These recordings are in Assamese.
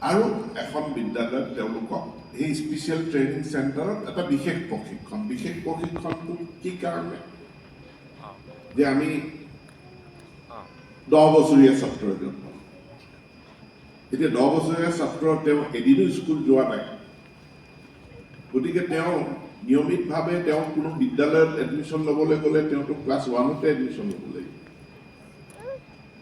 আৰু এখন বিদ্যালয়ত তেওঁলোকক এই স্পেচিয়েল ট্ৰেইনিং চেণ্টাৰত এটা বিশেষ প্ৰশিক্ষণটো কি কাৰণে যে আমি 10 বছৰীয়া ছাত্ৰ এজন এতিয়া 10 বছৰীয়া ছাত্ৰ তেওঁ এদিনো স্কুল যোৱা নাই গতিকে তেওঁ নিয়মিতভাৱে তেওঁ কোনো বিদ্যালয়ত এডমিশ্যন ল'বলৈ গ'লে তেওঁতো ক্লাছ 1তে এডমিশ্যন ল'ব লাগিব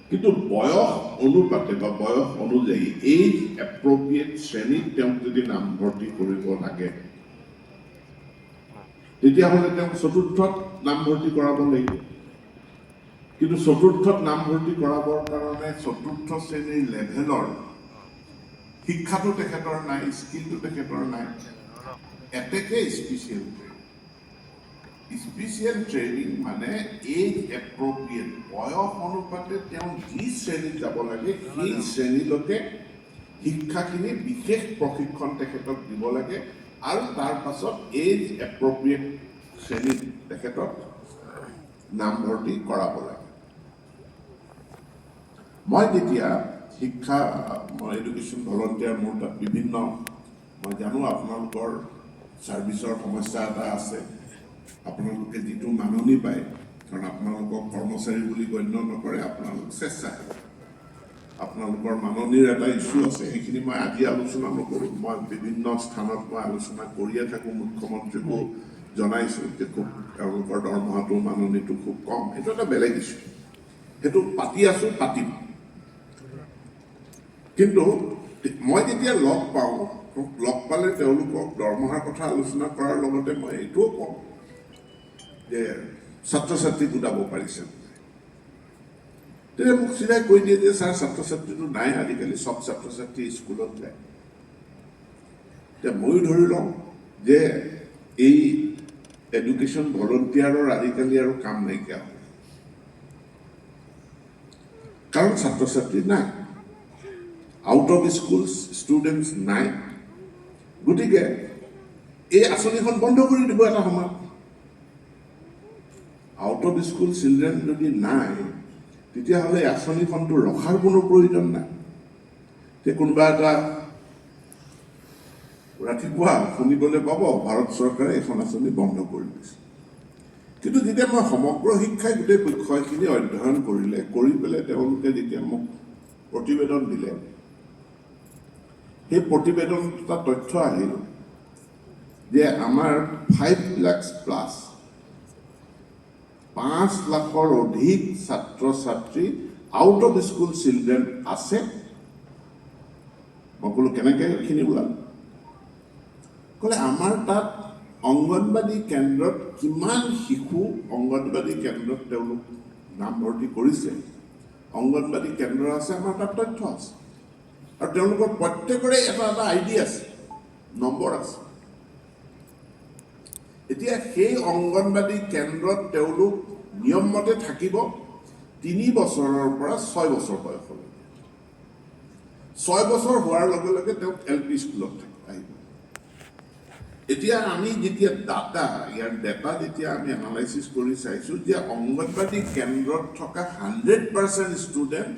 কিন্তু বয়স অনুপাতে বা বয়স অনুযায়ী এইজ এপ্ৰপ্ৰিয়েট শ্ৰেণীত তেওঁক যদি নামভৰ্তি কৰিব লাগে তেতিয়াহ'লে তেওঁক চতুৰ্থত নামভৰ্তি কৰাব লাগিব কিন্তু চতুৰ্থত নামভৰ্তি কৰাবৰ কাৰণে চতুৰ্থ শ্ৰেণীৰ লেভেলৰ শিক্ষাটো তেখেতৰ নাই স্কিলটো তেখেতৰ নাই এতেকে স্পেচিয়েল ট্ৰেইনিং মানে এইজ এপ্ৰপ্ৰিয়েট বয়স অনুপাতে তেওঁ যি শ্ৰেণীত যাব লাগে সেই শ্ৰেণীলৈকে শিক্ষাখিনি বিশেষ প্ৰশিক্ষণ তেখেতক দিব লাগে আৰু তাৰ পাছত এইজ এপ্ৰপ্ৰিয়েট শ্ৰেণীত তেখেতক নামভৰ্তি কৰাব লাগে মই যেতিয়া শিক্ষা এডুকেশ্যন ভলণ্টিয়াৰ মোৰ তাত বিভিন্ন মই জানো আপোনালোকৰ ছাৰ্ভিচৰ সমস্যা এটা আছে আপোনালোকে যিটো মাননি পায় কাৰণ আপোনালোকক কৰ্মচাৰী বুলি গণ্য নকৰে আপোনালোক স্বেচ্ছাসেৱক আপোনালোকৰ মাননিৰ এটা ইছ্যু আছে সেইখিনি মই আজি আলোচনা নকৰোঁ মই বিভিন্ন স্থানত মই আলোচনা কৰিয়ে থাকোঁ মুখ্যমন্ত্ৰীকো জনাইছোঁ যে খুব তেওঁলোকৰ দৰমহাটো মাননিটো খুব কম সেইটো এটা বেলেগ ইছ্যু সেইটো পাতি আছোঁ পাতিম কিন্তু মই যেতিয়া লগ পালে তেওঁলোকক দৰমহাৰ কথা আলোচনা কৰাৰ লগতে মই এইটোও কওঁ যে ছাত্ৰ ছাত্ৰী গোটাব পাৰিছে তেতিয়া মোক চিধাই কৈ দিয়ে যে ছাৰ ছাত্ৰ ছাত্ৰীটো নাই আজিকালি চব ছাত্ৰ ছাত্ৰী স্কুলত যায় এতিয়া ময়ো ধৰি লওঁ যে এই এডুকেশ্যন ভলণ্টিয়াৰৰ আজিকালি আৰু কাম নাইকিয়া হ'ল কাৰণ ছাত্ৰ ছাত্ৰী নাই আউট অফ স্কুল ষ্টুডেণ্টছ নাই গতিকে এই আঁচনিখন বন্ধ কৰি দিব এটা সময়ত আউট অফ স্কুল চিলড্ৰেন যদি নাই তেতিয়াহ'লে আঁচনিখনটো ৰখাৰ কোনো প্ৰয়োজন নাই যে কোনোবা এটা ৰাতিপুৱা শুনিবলৈ পাব ভাৰত চৰকাৰে এখন আঁচনি বন্ধ কৰি দিছে কিন্তু যেতিয়া মই সমগ্ৰ শিক্ষাই গোটেই বিষয়খিনি অধ্যয়ন কৰি পেলাই তেওঁলোকে যেতিয়া মোক প্ৰতিবেদন দিলে সেই প্ৰতিবেদনটা তথ্য আহিল যে আমাৰ 5 লাখ প্লাছ 5 লাখৰ অধিক ছাত্ৰ ছাত্ৰী আউট অফ স্কুল চিলড্ৰেন আছে মই ক'লো কেনেকৈ এইখিনি ওলাল ক'লে আমাৰ তাত অংগনবাদী কেন্দ্ৰত কিমান শিশু অংগনবাদী কেন্দ্ৰত তেওঁলোক নামভৰ্তি কৰিছে অংগনবাদী কেন্দ্ৰ আছে আমাৰ তাত তথ্য আছে আৰু তেওঁলোকৰ প্ৰত্যেকৰে এটা এটা আইডি আছে নম্বৰ আছে এতিয়া সেই অংগনবাদী কেন্দ্ৰত তেওঁলোক নিয়মমতে থাকিব 3 বছৰৰ পৰা 6 বছৰ বয়সলৈকে 6 বছৰ হোৱাৰ লগে লগে তেওঁক LP স্কুলত আহিব এতিয়া আমি যেতিয়া ইয়াৰ ডাটা যেতিয়া আমি এনালাইচিছ কৰি চাইছোঁ যে অংগনবাদী কেন্দ্ৰত থকা 100% ষ্টুডেণ্ট